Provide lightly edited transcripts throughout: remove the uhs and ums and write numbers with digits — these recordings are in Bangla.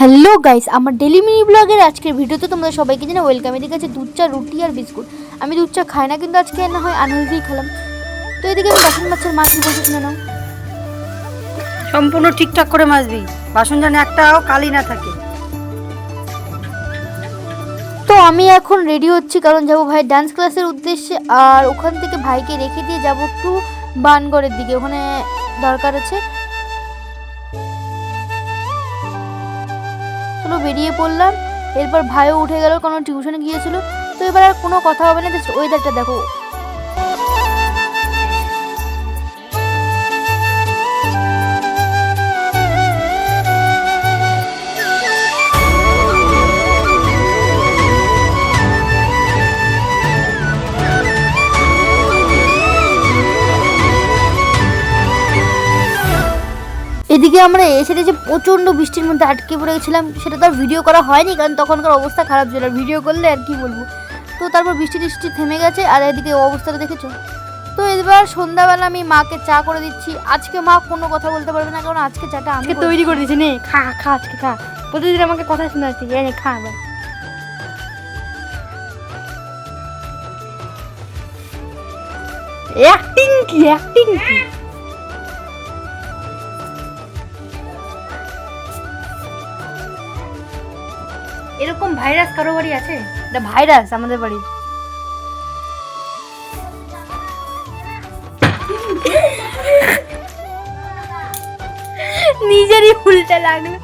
হ্যালো গাইস, আমার ডেলি মিনি ব্লগের আজকের ভিডিওতে তোমাদের সবাইকে জানাই ওয়েলকাম। এদিকে আছে দুধ চা, রুটি আর বিস্কুট। আমি দুধ চা খাই না, কিন্তু আজকে না হয় আনহেলদি খেলাম। তো এদিকে আমি বাসন মাছের মাছ বলতে শুনে নাও। সম্পূর্ণ ঠিকঠাক করে মাজবি, বাসন যেন একটাও কালি না থাকে। তো আমি এখন রেডি হচ্ছি, কারণ যাবো ভাই ডান্স ক্লাসের উদ্দেশ্যে। আর ওখান থেকে ভাইকে রেখে দিয়ে যাবো একটু বানগড়ের দিকে, ওখানে দরকার আছে। চলো বেরিয়ে পড়লাম। এরপর ভাইও উঠে গেল, কোনো টিউশনে গিয়েছিল। তো এবার আর কোনো কথা হবে না, জাস্ট ওয়েদারটা দেখো। এদিকে আমরা এসে যে প্রচণ্ড বৃষ্টির মধ্যে আটকে পড়ে গেছিলাম, সেটা তো আর ভিডিও করা হয়নি, কারণ তখনকার অবস্থা খারাপ ছিল। আর ভিডিও করলে আর কি বলবো। তো তারপর বৃষ্টি টিষ্টি থেমে গেছে, আর এদিকে অবস্থাটা দেখেছো। তো এবার সন্ধ্যাবেলা আমি মাকে চা করে দিচ্ছি। আজকে মা কোনো কথা বলতে পারবে না, কারণ আজকে চাটা আমি তৈরি করে দিয়েছি। নে খা খা, আজকে খা। প্রতিদিন আমাকে কথা শোনাচ্ছি, এনে খা। আবার অ্যাক্টিং কি, অ্যাক্টিং কি? এরকম ভাইরাস কারো বাড়ি আছে? এটা ভাইরাস আমাদের বাড়ি। নিজেরই উল্টে লাগলো।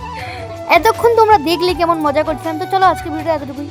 এতক্ষণ তোমরা দেখলে কেমন মজা করছিলাম। তো চলো আজকে ভিডিওটা এতটুকুই।